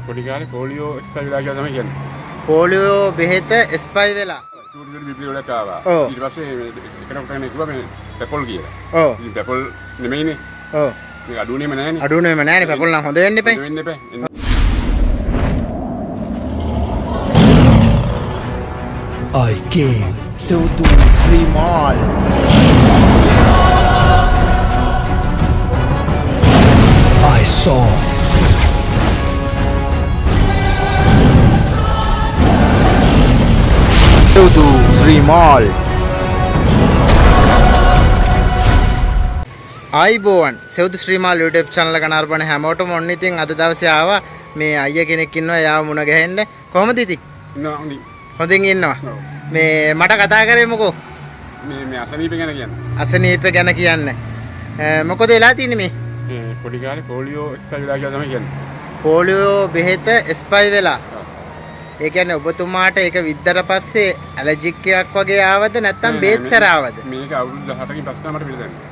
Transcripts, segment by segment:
පොඩි කාලේ polio expire වෙලා කියලා තමයි කියන්නේ. පොලියෝ බෙහෙත එක්ස්පයර් වෙලා. චූටි බිබිලි වලට ආවා. ඔව්. ඊට පස්සේ එකකට කෙනෙක් කිව්වා මේ පැපොල් කියලා. ඔව්. ඉතින් පැපොල් නෙමෙයිනේ. ඔව්. මේ අඩුවේම නැහැනේ. අඩුවේම නැහැනේ පැපොල් නම් හොඳ වෙන්න එපා. වෙන්න එපා. I came Seutu Sri Mall. I saw Seutu Sri Mall. ආයිබෝවන් සෙවුදු Sri මාල් YouTube channel එක නරඹන හැමෝටම ඔන්න ඉතින් අද දවසේ ආවා මේ අයියා කෙනෙක් ඉන්නවා යාව මුණ ගැහෙන්න කොහමද ඉතින් හොඳින් ඉන්නවා මේ මට කතා කරේ මොකෝ මේ අසනීප ගැන කියන්නේ. අසනීප ගැන කියන්න මොකද වෙලා තියෙන්නේ මේ පොඩි කාලේ පොලියෝ එක්ස්පයර් වෙලා කියලා තමයි කියන්නේ. පොලියෝ බෙහෙත එක්ස්පයර් වෙලා ඒ කියන්නේ ඔබතුමාට ඒක විද්දට පස්සේ ඇලර්ජික් එකක් වගේ ආවද නැත්නම් බේත් සැර ආවද මේක අවුරුදු 17කින් පස්සේ මට පිළිදැන්නේ.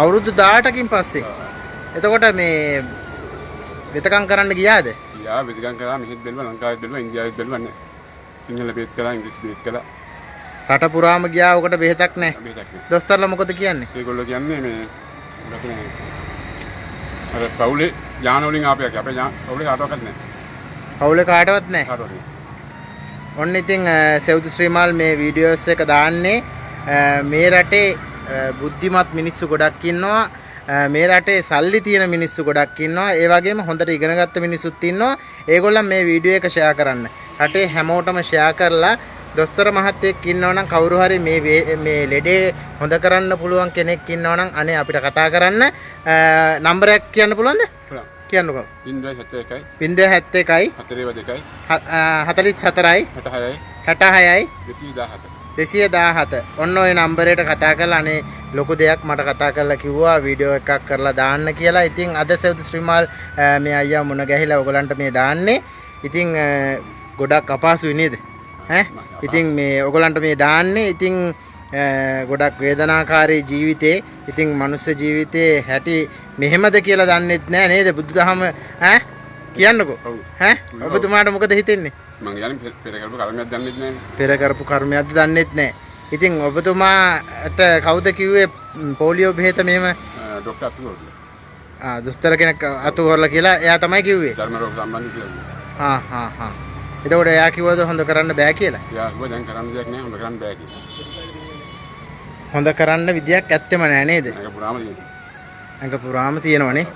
අවුරුදු 18කින් පස්සේ එතකොට මේ වෙතකම් කරන්න ගියාද? යා වෙතකම් කරා මෙහෙත් බැලුවා ලංකාවෙත් බැලුවා ඉන්දියාවෙත් බැලුවා නැහැ. සිංහල බේත් කළා ඉංග්‍රීසි බේත් කළා. රට පුරාම ගියා ඔකට බෙහෙතක් නැහැ. බේතක් නැහැ. දොස්තරලා මොකද කියන්නේ? ඒගොල්ලෝ කියන්නේ මේ මොකද මේ අර පවුලේ යාන වලින් ආපයක් අපේ පවුලේ කාටවත් නැහැ. පවුලේ කාටවත් නැහැ. කාටවත් නැහැ. ඔන්න ඉතින් සෙවුදු ශ්‍රී මාල් මේ වීඩියෝස් එක දාන්නේ මේ රටේ බුද්ධිමත් මිනිස්සු ගොඩක් ඉන්නවා මේ රටේ සල්ලි තියෙන මිනිස්සු ගොඩක් ඉන්නවා ඒ වගේම හොඳට ඉගෙනගත්ත මිනිස්සුත් ඉන්නවා ඒගොල්ලන් මේ වීඩියෝ එක ෂෙයා කරන්න රටේ හැමෝටම ෂෙයා කරලා දොස්තර මහත්තයෙක් ඉන්නවනම් කවුරු හරි මේ ලෙඩේ හොඳ කරන්න පුළුවන් කෙනෙක් ඉන්නවනම් අනේ අපිට කතා කරන්න නම්බරයක් කියන්න පුළුවන්ද කියන්නකෝ 071යි 071යි 42යි 44යි 66යි 217 217 ඔන්න ඔය නම්බරයට කතා කරලා අනේ ලොකු දෙයක් මට කතා කරලා කිව්වා වීඩියෝ එකක් කරලා දාන්න කියලා. ඉතින් අද සෙවුදු ශ්‍රී මාල් මේ අයියා මුණ ගැහිලා ඔයගලන්ට මේ දාන්නේ. ඉතින් ගොඩක් අපහසුයි නේද? ඉතින් මේ ඔයගලන්ට මේ දාන්නේ. ඉතින් ගොඩක් වේදනාකාරී ජීවිතේ. ඉතින් මනුස්ස ජීවිතේ හැටි මෙහෙමද කියලා දන්නෙත් නෑ නේද? බුදුදහම කියන්නකෝ. ඔබතුමාට මොකද හිතෙන්නේ? මම කියන්නේ පෙර කරපු කර්මයක් දන්නෙත් නැහැ. පෙර කරපු කර්මයක්ද දන්නෙත් නැහැ. ඉතින් ඔබතුමාට කවුද කිව්වේ පොලියෝ බෙහෙත මෙහෙම ડોක්ටර් අතුරෝල. දොස්තර කෙනෙක් අතුරෝල කියලා එයා තමයි කිව්වේ. ධර්ම රෝග සම්බන්ධ කියලා. එතකොට එයා කිව්වද හොඳ කරන්න බෑ කියලා? එයා කිව්වා දැන් කරන්න දෙයක් නැහැ හොඳ කරන්න බෑ කියලා. හොඳ කරන්න විදියක් ඇත්තෙම නෑ නේද? ඒක පුරාම තියෙනවා. ඒක පුරාම තියෙනවනේ.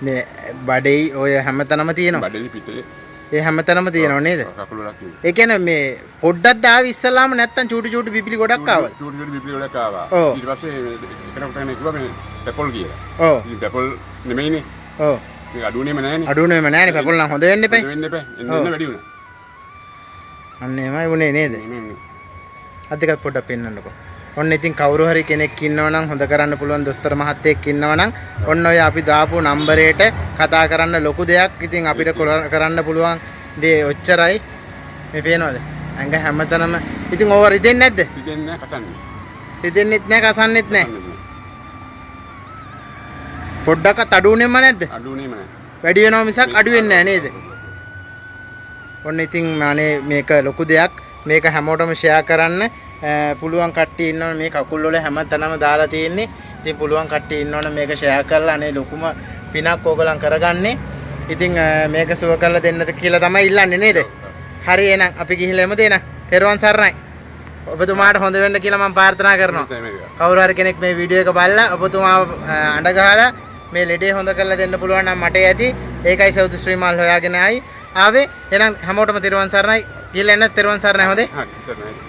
මේ බඩේයි ඔය හැමතැනම තියෙනවා. බඩේලි පිටේ ඒ හැමතැනම තියෙනව නේද? කකුල වලක් තියෙනවා. ඒ කියන්නේ මේ පොඩ්ඩක් දාවි ඉස්සලාම නැත්තම් චූටි චූටි බිබිලි ගොඩක් ආවද? චූටි බිබිලි වලක් ආවා. ඊට පස්සේ එකකට කෙනෙක් කිව්වා මේ පැපොල් කියලා. ඔව්. ඉතින් පැපොල් නෙමෙයිනේ. ඔව්. මේක අඩුවේම නැහැනේ. අඩුවේම නැහැනේ පැපොල් නම් හොඳ වෙන්න එපා. හොඳ වෙන්න එපා. එන්න වැඩි වුණා. අන්න එහෙමයි වුණේ නේද? අද දෙකක් පොඩ්ඩක් පෙන්නන්නකෝ. ඔන්න ඉතින් කවුරු හරි කෙනෙක් ඉන්නවනම් හොඳ කරන්න පුළුවන් දොස්තර මහත්තයෙක් ඉන්නවනම් ඔන්න ඔය අපි දාපු නම්බරයට කතා කරන්න ලොකු දෙයක් ඉතින් අපිට කරන්න පුළුවන් දේ ඔච්චරයි මේ පේනවද ඇඟ හැමතැනම ඉතින් ඕව රිදෙන්නේ නැද්ද රිදෙන්නේ නැහැ කසන්නේ රිදෙන්නෙත් නැහැ කසන්නෙත් නැහැ පොඩ්ඩක්වත් අඩු වෙන්නේම නැද්ද අඩුවේම නැහැ වැඩි වෙනව මිසක් අඩු වෙන්නේ නැහැ නේද ඔන්න ඉතින් අනේ මේක ලොකු දෙයක් මේක හැමෝටම ෂෙයා කරන්න පුළුවන් කට්ටිය ඉන්නවනේ මේ කකුල් වල හැමතැනම දාලා තියෙන්නේ ඉතින් පුළුවන් කට්ටිය ඉන්නවනේ මේක ෂෙයා කරලා අනේ ලොකුම පිනක් ඕගලන් කරගන්නේ ඉතින් මේක සුව කරලා දෙන්නද කියලා තමයි ඉල්ලන්නේ නේද? හරි එහෙනම් අපි ගිහිල්ලා එමුද එහෙනම්? තෙරුවන් සරණයි. ඔබතුමාට හොඳ වෙන්න කියලා මම ප්‍රාර්ථනා කරනවා. කවුරු හරි කෙනෙක් මේ වීඩියෝ එක බලලා ඔබතුමාව අඬ ගහලා මේ ලෙඩේ හොඳ කරලා දෙන්න පුළුවන් නම් මට ඇති. ඒකයි සෙවුදු ශ්‍රී මාල් හොයාගෙන ආවේ. එහෙනම් හැමෝටම තෙරුවන් සරණයි. ගිහිල්ලා එන්න තෙරුවන් සරණයි හොඳේ. හරි සරණයි.